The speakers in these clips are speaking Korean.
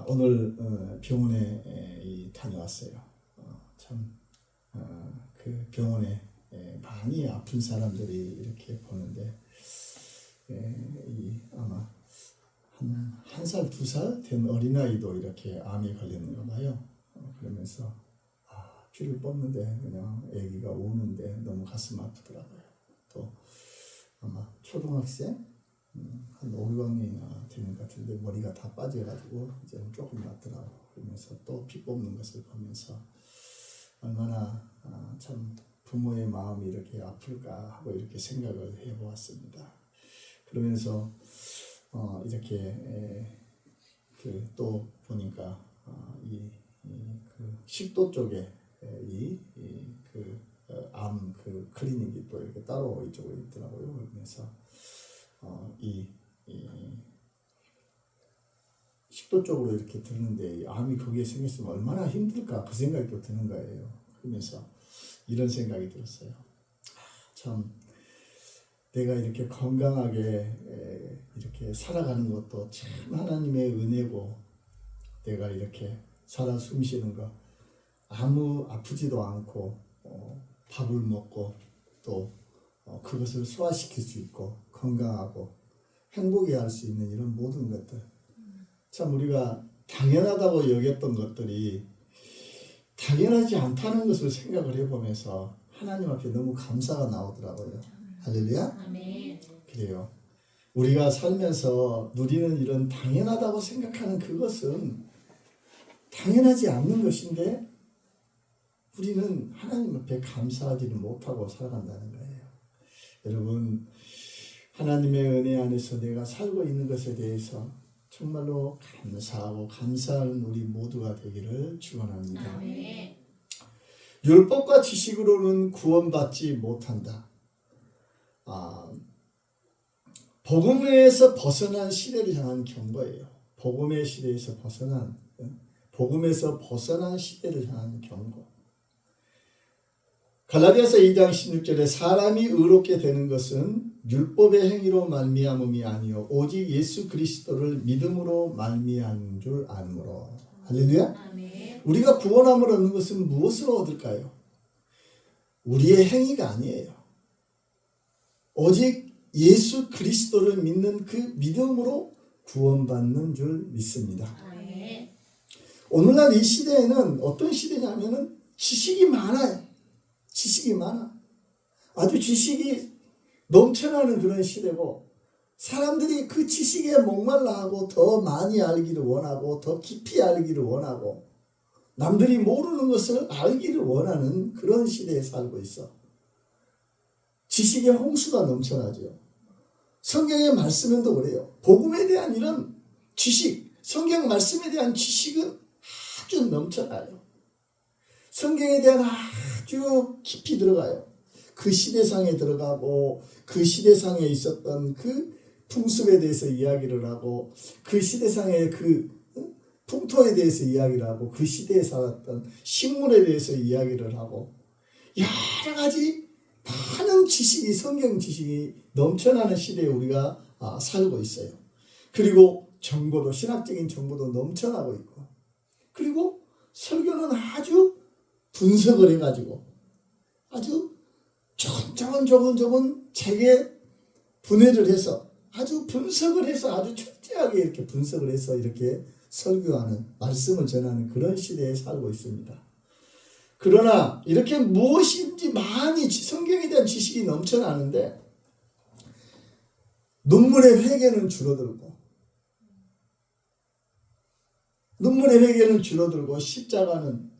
오늘 병원에 다녀왔어요. 그 병원에 많이 아픈 사람들이 이렇게 보는데 아마 한 살, 2살 된 어린아이도 이렇게 암이 걸렸는가 봐요. 그러면서 피를 뽑는데 그냥 아기가 우는데 너무 가슴 아프더라고요. 또 아마 초등학생 한 5, 6학년이나 되는 것 같은데 머리가 다 빠져가지고 이제 조금 낫더라고. 그러면서 또 피 뽑는 것을 보면서 얼마나 참 부모의 마음이 이렇게 아플까 하고 이렇게 생각을 해보았습니다. 그러면서 이렇게 또 보니까 그 식도 쪽에 암 클리닉이 또 이렇게 따로 이쪽에 있더라고요. 그래서 이 식도 쪽으로 이렇게 드는데 암이 거기에 생겼으면 얼마나 힘들까 그 생각이 또 드는 거예요. 그러면서 이런 생각이 들었어요. 참 내가 이렇게 건강하게 이렇게 살아가는 것도 참 하나님의 은혜고, 내가 이렇게 살아 숨쉬는 거 아무 아프지도 않고 밥을 먹고 또 그것을 소화시킬 수 있고 건강하고 행복해 할 수 있는 이런 모든 것들, 참 우리가 당연하다고 여겼던 것들이 당연하지 않다는 것을 생각을 해보면서 하나님 앞에 너무 감사가 나오더라고요. 할렐루야. 아멘. 그래요. 우리가 살면서 누리는 이런 당연하다고 생각하는 그것은 당연하지 않는 것인데 우리는 하나님 앞에 감사하지는 못하고 살아간다는 거예요. 여러분, 하나님의 은혜 안에서 내가 살고 있는 것에 대해서 정말로 감사하고 감사하는 우리 모두가 되기를 축원합니다. 아멘. 율법과 지식으로는 구원받지 못한다. 복음에서 벗어난 시대를 향한 경고예요. 복음에서 벗어난 시대를 향한 경고. 갈라디아서 2장 16절에 사람이 의롭게 되는 것은 율법의 행위로 말미암음이 아니요 오직 예수 그리스도를 믿음으로 말미암은 줄 아므로. 할렐루야. 아멘. 우리가 구원함을 얻는 것은 무엇으로 얻을까요? 우리의 행위가 아니에요. 오직 예수 그리스도를 믿는 그 믿음으로 구원받는 줄 믿습니다. 아멘. 오늘날 이 시대에는 어떤 시대냐면은 지식이 많아요. 지식이 많아. 아주 지식이 넘쳐나는 그런 시대고, 사람들이 그 지식에 목말라 하고 더 많이 알기를 원하고 더 깊이 알기를 원하고 남들이 모르는 것을 알기를 원하는 그런 시대에 살고 있어. 지식의 홍수가 넘쳐나죠. 성경의 말씀에도 그래요. 복음에 대한 이런 지식, 성경 말씀에 대한 지식은 아주 넘쳐나요. 성경에 대한 아주 깊이 들어가요. 그 시대상에 들어가고 그 시대상에 있었던 그 풍습에 대해서 이야기를 하고 그 시대상의 그 풍토에 대해서 이야기를 하고 그 시대에 살았던 식물에 대해서 이야기를 하고 여러 가지 많은 지식이, 성경 지식이 넘쳐나는 시대에 우리가 살고 있어요. 그리고 정보도, 신학적인 정보도 넘쳐나고 있고, 그리고 설교는 아주 분석을 해가지고 아주 조금 책에 분해를 해서 아주 분석을 해서 아주 철저하게 이렇게 분석을 해서 이렇게 설교하는, 말씀을 전하는 그런 시대에 살고 있습니다. 그러나 이렇게 무엇인지 많이 성경에 대한 지식이 넘쳐나는데 눈물의 회개는 줄어들고 십자가는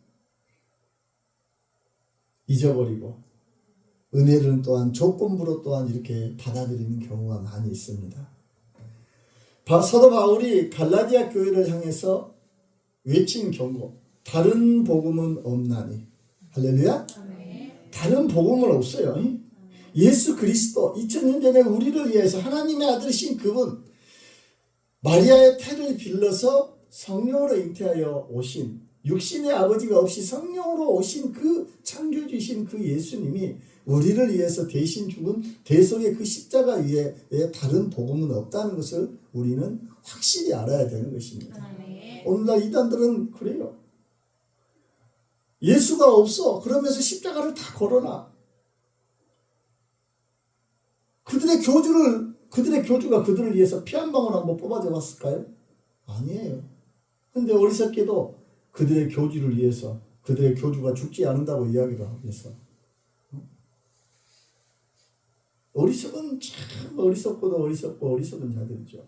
잊어버리고 은혜는 또한 조건부로 또한 이렇게 받아들이는 경우가 많이 있습니다. 사도 바울이 갈라디아 교회를 향해서 외친 경고, 다른 복음은 없나니. 할렐루야. 아멘. 다른 복음은 없어요. 예수 그리스도 2000년 전에 우리를 위해서 하나님의 아들이신 그분, 마리아의 태를 빌려서 성령으로 잉태하여 오신, 육신의 아버지가 없이 성령으로 오신 그 창조주신 그 예수님이 우리를 위해서 대신 죽은 대속의 그 십자가 위에 다른 복음은 없다는 것을 우리는 확실히 알아야 되는 것입니다. 아멘. 오늘날 이단들은 그래요. 예수가 없어. 그러면서 십자가를 다 걸어놔. 그들의 교주가 그들을 위해서 피 한 방울 한번 뽑아줘 봤을까요? 아니에요. 근데 어리석게도 그들의 교주를 위해서 그들의 교주가 죽지 않는다고 이야기를 하고 있어. 어리석은 참 어리석고도 어리석고 어리석은 자들이죠.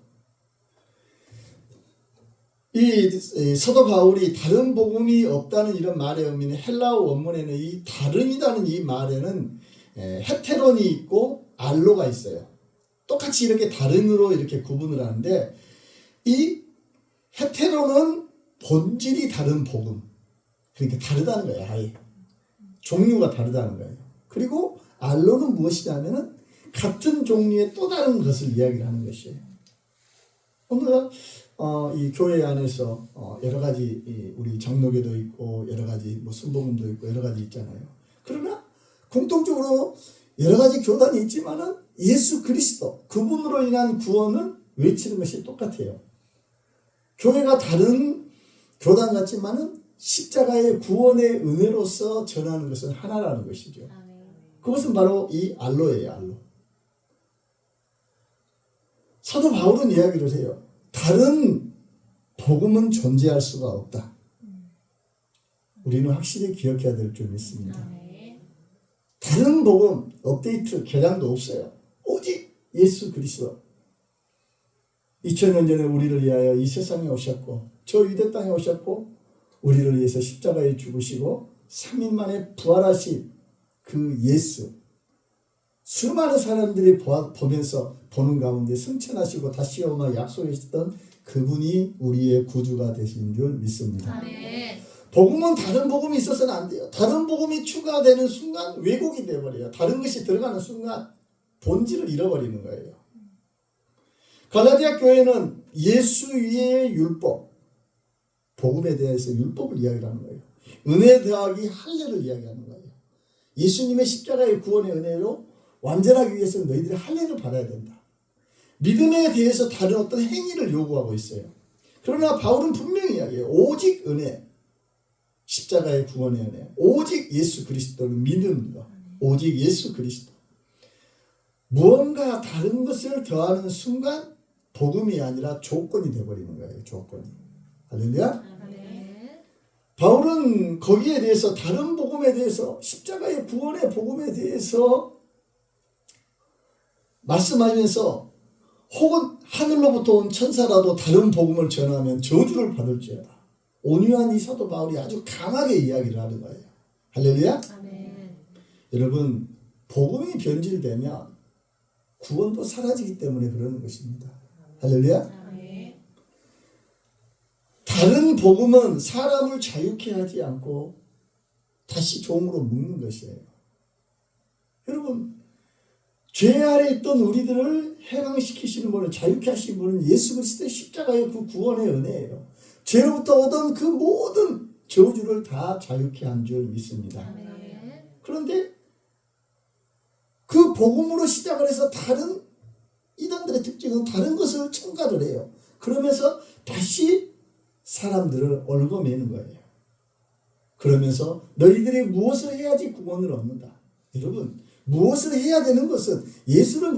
이 사도 바울이 다른 복음이 없다는 이런 말의 의미는 헬라어 원문에는 이 다른이라는 이 말에는 헤테론이 있고 알로가 있어요. 똑같이 이렇게 다른으로 이렇게 구분을 하는데 이 헤테론은 본질이 다른 복음. 그러니까 다르다는 거예요. 아예. 종류가 다르다는 거예요. 그리고 알로는 무엇이냐면은 같은 종류의 또 다른 것을 이야기를 하는 것이에요. 오늘 이 교회 안에서 여러 가지 우리 장로교도 있고 여러 가지 뭐 순복음도 있고 여러 가지 있잖아요. 그러나 공통적으로 여러 가지 교단이 있지만은 예수 그리스도 그분으로 인한 구원을 외치는 것이 똑같아요. 교회가 다른 교단 같지만은 십자가의 구원의 은혜로서 전하는 것은 하나라는 것이죠. 그것은 바로 이 알로예요. 알로. 사도 바울은 이야기를 해요. 다른 복음은 존재할 수가 없다. 우리는 확실히 기억해야 될 줄 믿습니다. 다른 복음, 업데이트, 개량도 없어요. 오직 예수 그리스도. 2000년 전에 우리를 위하여 이 세상에 오셨고 저 유대 땅에 오셨고 우리를 위해서 십자가에 죽으시고 3일 만에 부활하신 그 예수. 수많은 사람들이 보면서 보는 가운데 승천하시고 다시 오마 약속하셨던 그분이 우리의 구주가 되신 줄 믿습니다. 아멘. 복음은 다른 복음이 있어서는 안 돼요. 다른 복음이 추가되는 순간 왜곡이 되어버려요. 다른 것이 들어가는 순간 본질을 잃어버리는 거예요. 갈라디아 교회는 예수 위의 율법, 복음에 대해서 율법을 이야기하는 거예요. 은혜 더하기 할례를 이야기하는 거예요. 예수님의 십자가의 구원의 은혜로 완전하기 위해서는 너희들이 할례를 받아야 된다. 믿음에 대해서 다른 어떤 행위를 요구하고 있어요. 그러나 바울은 분명히 이야기해요. 오직 은혜, 십자가의 구원의 은혜, 오직 예수 그리스도를 믿는 것, 오직 예수 그리스도. 무언가 다른 것을 더하는 순간 복음이 아니라 조건이 되어버리는 거예요. 조건이. 할렐루야. 바울은 거기에 대해서 다른 복음에 대해서 십자가의 구원의 복음에 대해서 말씀하면서 혹은 하늘로부터 온 천사라도 다른 복음을 전하면 저주를 받을지어다. 온유한 이 사도 바울이 아주 강하게 이야기를 하는 거예요. 할렐루야. 아멘. 여러분 복음이 변질되면 구원도 사라지기 때문에 그러는 것입니다. 할렐루야. 아멘. 다른 복음은 사람을 자유케 하지 않고 다시 종으로 묶는 것이에요. 여러분 죄 아래 있던 우리들을 해방시키시는 분은 자유케 하신 분은 예수 그리스도의 십자가의 그 구원의 은혜예요. 죄로부터 오던 그 모든 저주를 다 자유케 한 줄 믿습니다. 그런데 그 복음으로 시작을 해서 다른 이단들의 특징은 다른 것을 첨가를 해요. 그러면서 다시 사람들을 얽어매는 거예요. 그러면서 너희들이 무엇을 해야지 구원을 얻는다. 여러분 무엇을 해야 되는 것은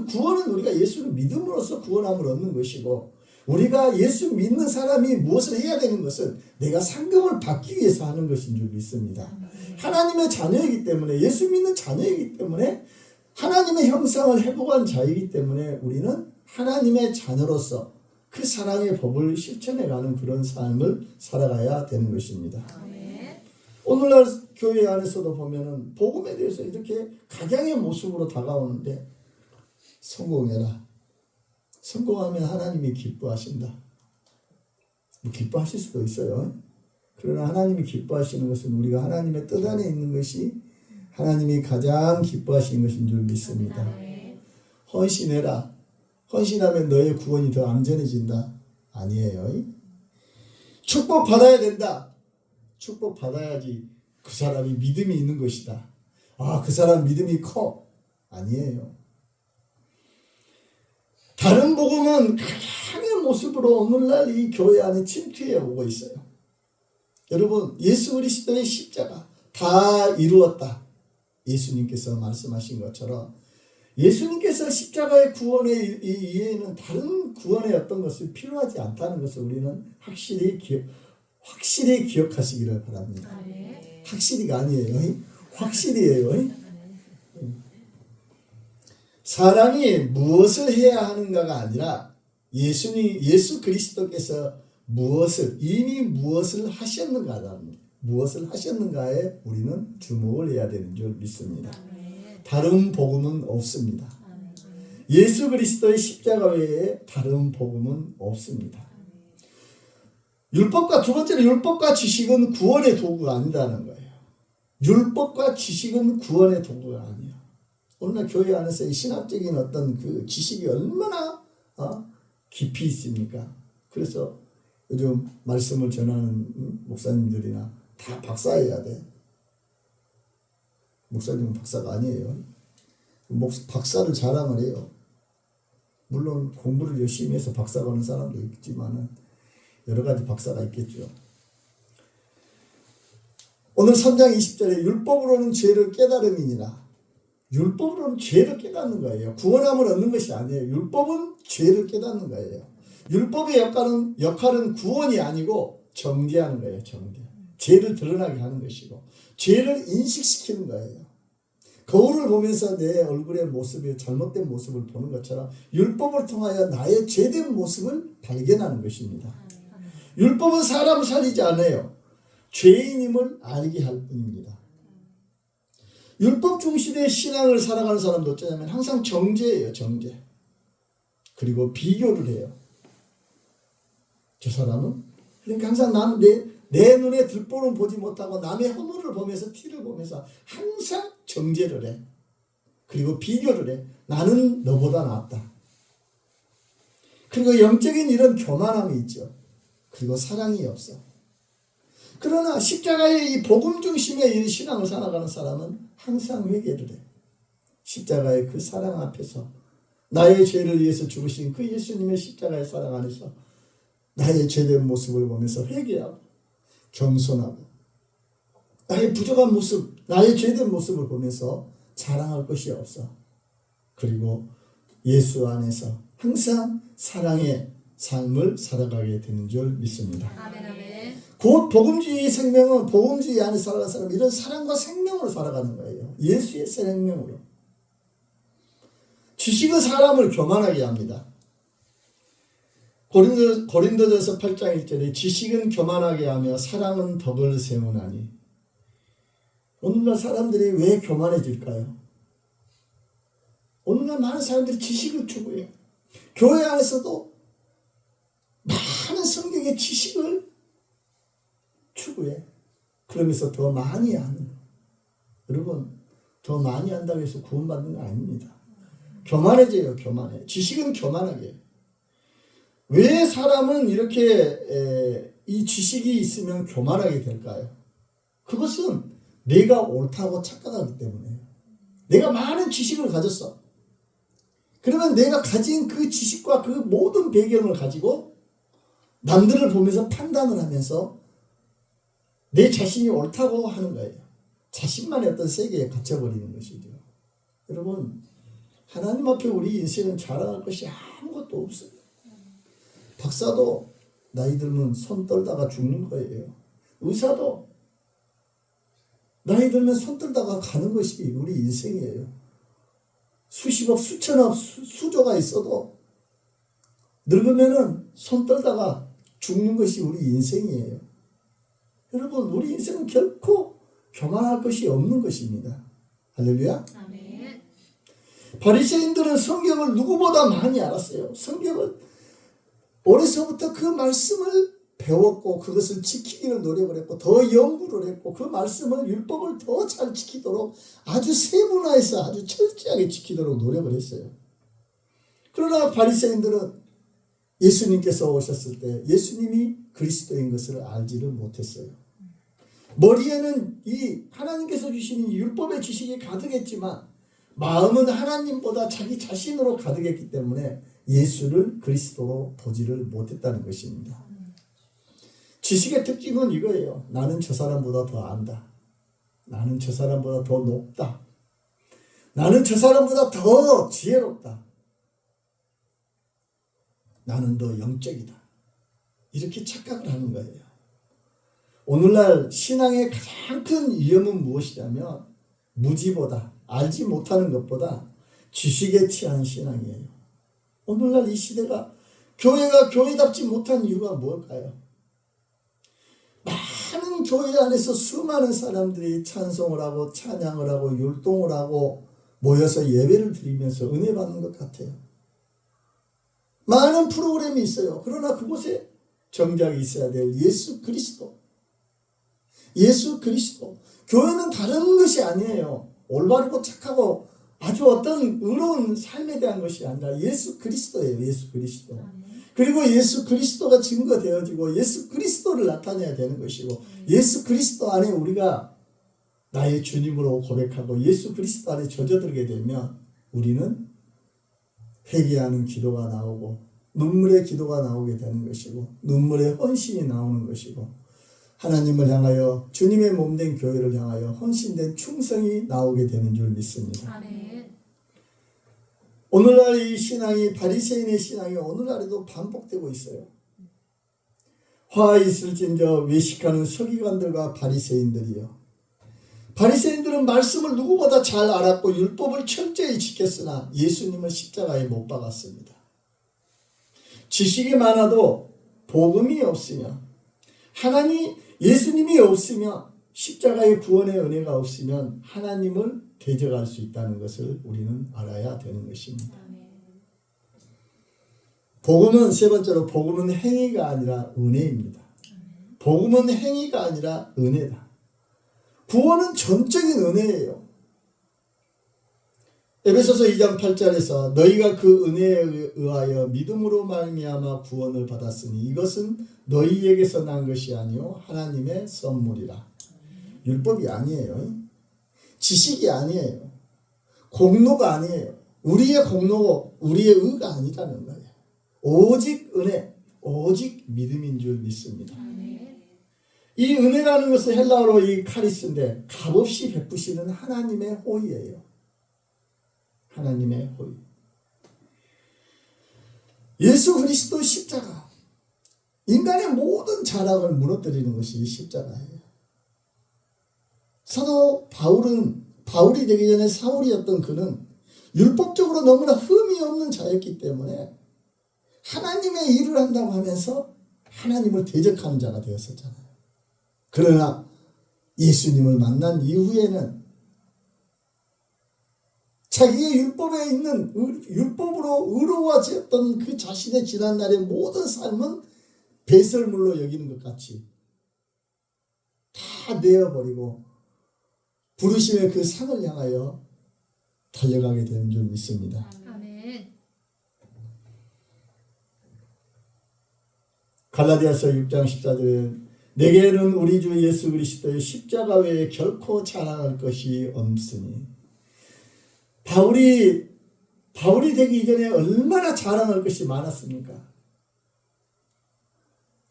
구원은 우리가 예수를 믿음으로써 구원함을 얻는 것이고 우리가 예수 믿는 사람이 무엇을 해야 되는 것은 내가 상급을 받기 위해서 하는 것인 줄 믿습니다. 하나님의 자녀이기 때문에 예수 믿는 자녀이기 때문에 하나님의 형상을 회복한 자이기 때문에 우리는 하나님의 자녀로서 그 사랑의 법을 실천해가는 그런 삶을 살아가야 되는 것입니다. 오늘날 교회 안에서도 보면은 복음에 대해서 이렇게 각양의 모습으로 다가오는데 성공해라. 성공하면 하나님이 기뻐하신다. 뭐 기뻐하실 수도 있어요. 그러나 하나님이 기뻐하시는 것은 우리가 하나님의 뜻 안에 있는 것이 하나님이 가장 기뻐하시는 것인 줄 믿습니다. 헌신해라. 헌신하면 너의 구원이 더 안전해진다. 아니에요. 축복 받아야 된다. 축복 받아야지 그 사람이 믿음이 있는 것이다. 아, 그 사람 믿음이 커. 아니에요. 다른 복음은 각양의 그런 모습으로 오늘날 이 교회 안에 침투해 오고 있어요. 여러분, 예수 그리스도의 십자가 다 이루었다. 예수님께서 말씀하신 것처럼 예수님께서 십자가의 구원의 이외에는 다른 구원의 어떤 것이 필요하지 않다는 것을 우리는 확실히 기억하시기를 바랍니다. 확실히가 아니에요. 확실히예요. 사람이 무엇을 해야 하는가가 아니라 예수 그리스도께서 이미 무엇을 하셨는가에 우리는 주목을 해야 되는 줄 믿습니다. 다른 복음은 없습니다. 예수 그리스도의 십자가 외에 다른 복음은 없습니다. 두 번째로 율법과 지식은 구원의 도구가 아니라는 거예요. 율법과 지식은 구원의 도구가 아니에요. 오늘날 교회 안에서 이 신학적인 어떤 그 지식이 얼마나 깊이 있습니까? 그래서 요즘 말씀을 전하는 목사님들이나 다 박사여야 돼. 목사님은 박사가 아니에요. 박사를 자랑을 해요. 물론 공부를 열심히 해서 박사가 하는 사람도 있지만 여러 가지 박사가 있겠죠. 오늘 3장 20절에 율법으로는 죄를 깨달음이니라. 율법으로는 죄를 깨닫는 거예요. 구원함을 얻는 것이 아니에요. 율법은 죄를 깨닫는 거예요. 율법의 역할은 구원이 아니고 정죄하는 거예요. 정죄. 죄를 드러나게 하는 것이고 죄를 인식시키는 거예요. 거울을 보면서 내 얼굴의 모습이 잘못된 모습을 보는 것처럼 율법을 통하여 나의 죄된 모습을 발견하는 것입니다. 율법은 사람을 살리지 않아요. 죄인임을 알게 할 뿐입니다. 율법 중심의 신앙을 살아가는 사람도 어쩌냐면 항상 정죄예요. 정죄. 그리고 비교를 해요. 저 사람은 그러니까 항상 내 눈에 들보는 보지 못하고 남의 허물을 보면서 티를 보면서 항상 정죄를 해. 그리고 비교를 해. 나는 너보다 낫다. 그리고 영적인 이런 교만함이 있죠. 그리고 사랑이 없어. 그러나 십자가의 이 복음 중심의 이 신앙을 살아가는 사람은 항상 회개를 해. 십자가의 그 사랑 앞에서 나의 죄를 위해서 죽으신 그 예수님의 십자가의 사랑 안에서 나의 죄된 모습을 보면서 회개하고 겸손하고 나의 부족한 모습, 나의 죄된 모습을 보면서 자랑할 것이 없어. 그리고 예수 안에서 항상 사랑의 삶을 살아가게 되는 줄 믿습니다. 아멘, 아멘. 곧 복음주의 생명은 복음주의 안에 살아가는 사람 이런 사랑과 생명으로 살아가는 거예요. 예수의 생명으로. 지식은 사람을 교만하게 합니다. 고린도전서 8장 1절에 지식은 교만하게 하며 사랑은 덕을 세우나니. 오늘날 사람들이 왜 교만해질까요? 오늘날 많은 사람들이 지식을 추구해요. 교회 안에서도 많은 성경의 지식을 추구해. 그러면서 더 많이 하는 거. 여러분, 더 많이 한다고 해서 구원받는 거 아닙니다. 교만해져요. 교만해. 지식은 교만하게 해요. 왜 사람은 이렇게 이 지식이 있으면 교만하게 될까요? 그것은 내가 옳다고 착각하기 때문에요. 내가 많은 지식을 가졌어. 그러면 내가 가진 그 지식과 그 모든 배경을 가지고 남들을 보면서 판단을 하면서 내 자신이 옳다고 하는 거예요. 자신만의 어떤 세계에 갇혀버리는 것이죠. 여러분, 하나님 앞에 우리 인생은 자랑할 것이 아무것도 없어요. 박사도 나이 들면 손 떨다가 죽는 거예요. 의사도 나이 들면 손 떨다가 가는 것이 우리 인생이에요. 수십억, 수천억, 수조가 있어도 늙으면은 손 떨다가 죽는 것이 우리 인생이에요. 여러분, 우리 인생은 결코 교만할 것이 없는 것입니다. 할렐루야. 아멘. 바리새인들은 성경을 누구보다 많이 알았어요. 성경을 어려서부터 그 말씀을 배웠고 그것을 지키기를 노력을 했고 더 연구를 했고 그 말씀을 율법을 더 잘 지키도록 아주 세분화해서 아주 철저하게 지키도록 노력을 했어요. 그러나 바리새인들은 예수님께서 오셨을 때 예수님이 그리스도인 것을 알지를 못했어요. 머리에는 이 하나님께서 주신 율법의 지식이 가득했지만 마음은 하나님보다 자기 자신으로 가득했기 때문에 예수를 그리스도로 보지를 못했다는 것입니다. 지식의 특징은 이거예요. 나는 저 사람보다 더 안다. 나는 저 사람보다 더 높다. 나는 저 사람보다 더 지혜롭다. 나는 더 영적이다. 이렇게 착각을 하는 거예요. 오늘날 신앙의 가장 큰 위험은 무엇이냐면 무지보다, 알지 못하는 것보다 지식에 취한 신앙이에요. 오늘날 이 시대가 교회가 교회답지 못한 이유가 뭘까요? 많은 교회 안에서 수많은 사람들이 찬송을 하고 찬양을 하고 율동을 하고 모여서 예배를 드리면서 은혜 받는 것 같아요. 많은 프로그램이 있어요. 그러나 그곳에 정작 있어야 될 예수 그리스도. 예수 그리스도. 교회는 다른 것이 아니에요. 올바르고 착하고 아주 어떤 의로운 삶에 대한 것이 아니라 예수 그리스도예요. 예수 그리스도. 그리고 예수 그리스도가 증거되어지고 예수 그리스도를 나타내야 되는 것이고 예수 그리스도 안에 우리가 나의 주님으로 고백하고 예수 그리스도 안에 젖어들게 되면 우리는 회개하는 기도가 나오고 눈물의 기도가 나오게 되는 것이고 눈물의 헌신이 나오는 것이고 하나님을 향하여 주님의 몸된 교회를 향하여 헌신된 충성이 나오게 되는 줄 믿습니다. 아멘. 오늘날 이 신앙이 바리새인의 신앙이 오늘날에도 반복되고 있어요. 화 있을진저 외식하는 서기관들과 바리새인들이요. 바리새인들은 말씀을 누구보다 잘 알았고 율법을 철저히 지켰으나 예수님을 십자가에 못 박았습니다. 지식이 많아도 복음이 없으면 예수님이 없으면 십자가의 구원의 은혜가 없으면 하나님을 대적할 수 있다는 것을 우리는 알아야 되는 것입니다. 복음은 세 번째로 복음은 행위가 아니라 은혜입니다. 복음은 행위가 아니라 은혜다. 구원은 전적인 은혜예요. 에베소서 2장 8절에서 너희가 그 은혜에 의하여 믿음으로 말미암아 구원을 받았으니 이것은 너희에게서 난 것이 아니요 하나님의 선물이라. 율법이 아니에요. 지식이 아니에요. 공로가 아니에요. 우리의 공로고 우리의 의가 아니라는 거예요. 오직 은혜, 오직 믿음인 줄 믿습니다. 이 은혜라는 것은 헬라어로 이 카리스인데 값없이 베푸시는 하나님의 호의예요. 하나님의 호의. 예수 그리스도 십자가. 인간의 모든 자랑을 무너뜨리는 것이 이 십자가예요. 사도 바울이 되기 전에 사울이었던 그는 율법적으로 너무나 흠이 없는 자였기 때문에 하나님의 일을 한다고 하면서 하나님을 대적하는 자가 되었었잖아요. 그러나 예수님을 만난 이후에는 자기의 율법에 있는 율법으로 의로워졌던 그 자신의 지난날의 모든 삶은 배설물로 여기는 것 같이 다 내어버리고 부르심의 그 상을 향하여 달려가게 되는 줄 믿습니다. 아멘. 갈라디아서 6장 14절에 내게는 우리 주 예수 그리스도의 십자가 외에 결코 자랑할 것이 없으니 바울이 되기 이전에 얼마나 자랑할 것이 많았습니까?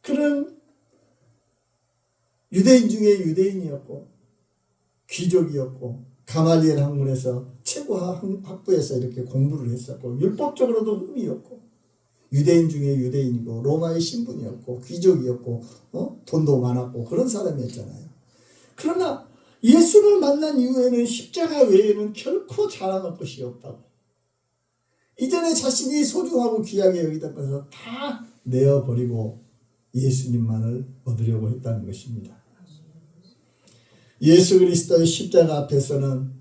그는 유대인 중에 유대인이었고 귀족이었고 가말리엘 학문에서 최고 학부에서 이렇게 공부를 했었고 율법적으로도 흠이었고 유대인 중에 유대인이고 로마의 신분이었고 귀족이었고 돈도 많았고 그런 사람이었잖아요. 그러나 예수를 만난 이후에는 십자가 외에는 결코 자랑할 것이 없다고. 이전에 자신이 소중하고 귀하게 여기다면서 다 내어버리고 예수님만을 얻으려고 했다는 것입니다. 예수 그리스도의 십자가 앞에서는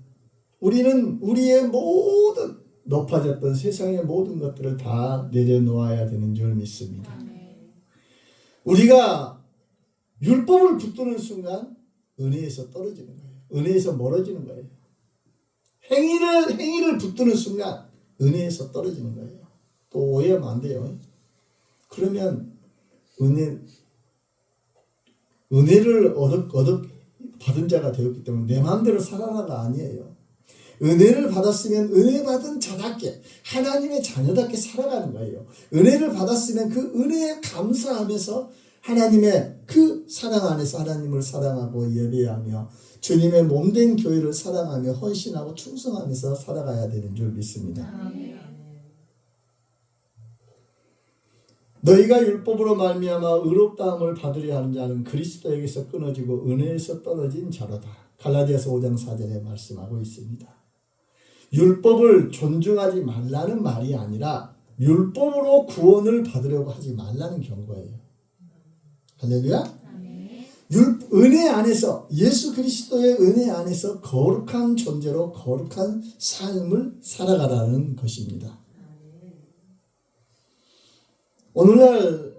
우리는 우리의 모든 높아졌던 세상의 모든 것들을 다 내려놓아야 되는 줄 믿습니다. 우리가 율법을 붙드는 순간 은혜에서 떨어지는 거예요. 은혜에서 멀어지는 거예요. 행위를 붙드는 순간 은혜에서 떨어지는 거예요. 또 오해하면 안 돼요. 그러면 은혜를 받은 자가 되었기 때문에 내 마음대로 살아라가 아니에요. 은혜를 받았으면 은혜 받은 자답게 하나님의 자녀답게 살아가는 거예요. 은혜를 받았으면 그 은혜에 감사하면서 하나님의 그 사랑 안에서 하나님을 사랑하고 예배하며 주님의 몸된 교회를 사랑하며 헌신하고 충성하면서 살아가야 되는 줄 믿습니다. 너희가 율법으로 말미암아 의롭다함을 받으려 하는 자는 그리스도에게서 끊어지고 은혜에서 떨어진 자로다. 갈라디아서 5장 4절에 말씀하고 있습니다. 율법을 존중하지 말라는 말이 아니라 율법으로 구원을 받으려고 하지 말라는 경고예요. 할렐루야. 은혜 안에서 예수 그리스도의 은혜 안에서 거룩한 존재로 거룩한 삶을 살아가라는 것입니다. 오늘날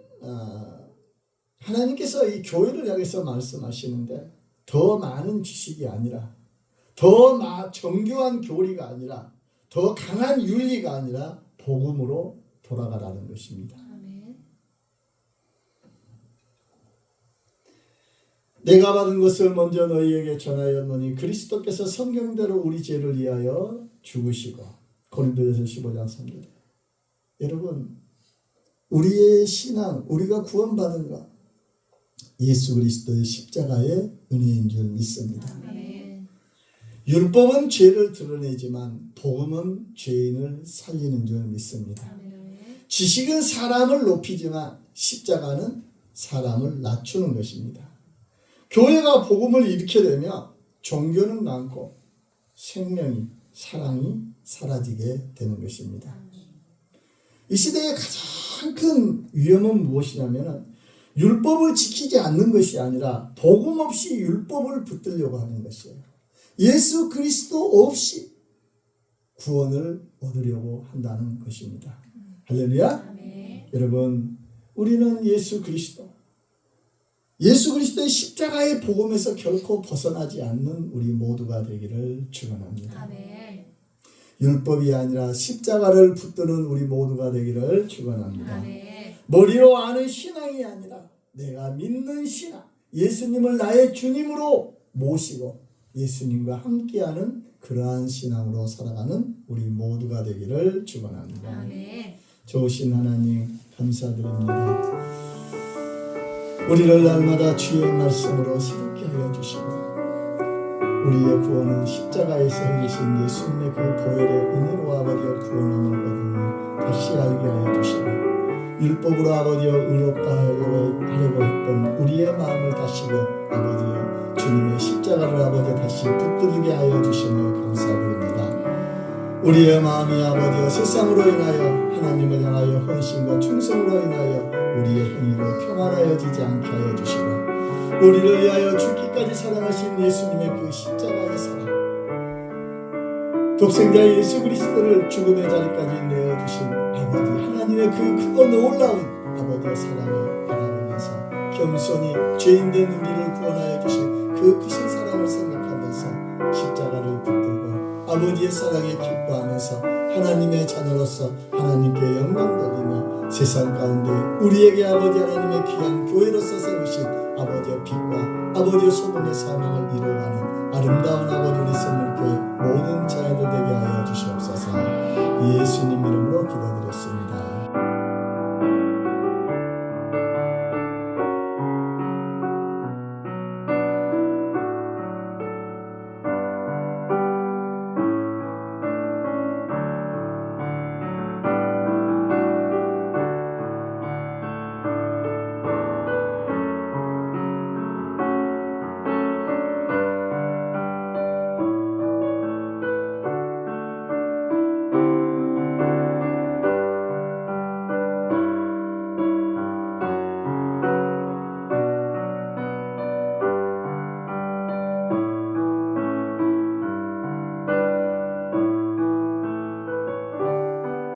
하나님께서 이 교회를 향해서 말씀하시는데 더 많은 지식이 아니라 더 정교한 교리가 아니라 더 강한 윤리가 아니라 복음으로 돌아가라는 것입니다. 내가 받은 것을 먼저 너희에게 전하였노니 그리스도께서 성경대로 우리 죄를 위하여 죽으시고 고린도전서 15장 3절. 여러분 우리의 신앙 우리가 구원받은 것 예수 그리스도의 십자가의 은혜인 줄 믿습니다. 율법은 죄를 드러내지만 복음은 죄인을 살리는 줄 믿습니다. 지식은 사람을 높이지만 십자가는 사람을 낮추는 것입니다. 교회가 복음을 잃게 되면 종교는 남고 생명이 사랑이 사라지게 되는 것입니다. 이 시대의 가장 큰 위험은 무엇이냐면 율법을 지키지 않는 것이 아니라 복음 없이 율법을 붙들려고 하는 것이에요. 예수 그리스도 없이 구원을 얻으려고 한다는 것입니다. 할렐루야. 여러분 우리는 예수 그리스도의 십자가의 복음에서 결코 벗어나지 않는 우리 모두가 되기를 축원합니다. 율법이 아니라 십자가를 붙드는 우리 모두가 되기를 축원합니다. 머리로 아는 신앙이 아니라 내가 믿는 신앙, 예수님을 나의 주님으로 모시고 예수님과 함께하는 그러한 신앙으로 살아가는 우리 모두가 되기를 축원합니다. 좋으신 하나님 감사드립니다. 우리를 날마다 주의 말씀으로 새롭게 하여 주시고 우리의 구원은 십자가에서 흘리신 예수님의 그 보혈의 은혜로 아버지여 구원함을 얻으니 다시 알게 하여 주시고 율법으로 아버지여 의롭다 하려고 했던 우리의 마음을 다시금 아버지여 주님의 십자가를 아버지 다시 붙들게 하여 주시며 감사드립니다. 우리의 마음이 아버지여 세상으로 인하여 하나님을 향하여 헌신과 충성으로 인하여 우리의 행위로 평안하여지지 않게 하여 주시고 우리를 위하여 죽기까지 사랑하신 예수님의 그 십자가의 사랑 독생자 예수 그리스도를 죽음의 자리까지 내어주신 아버지 하나님의 그 크고 놀라운 아버지의 사랑을 바라보면서 겸손히 죄인된 우리를 구원하여 주신 그 크신 사랑을 생각하면서 십자가를 붙들고 아버지의 사랑에 기뻐하면서 하나님의 자녀로서 하나님께 영광 돌리며 세상 가운데 우리에게 아버지 하나님의 귀한 교회로서 세우신 아버지의 빛과 아버지의 소금의 사명을 이루어가는 아름다운 아버지 우리 선물교회 모든 자녀들 되게 하여 주시옵소서. 예수님 이름으로 기도드립니다.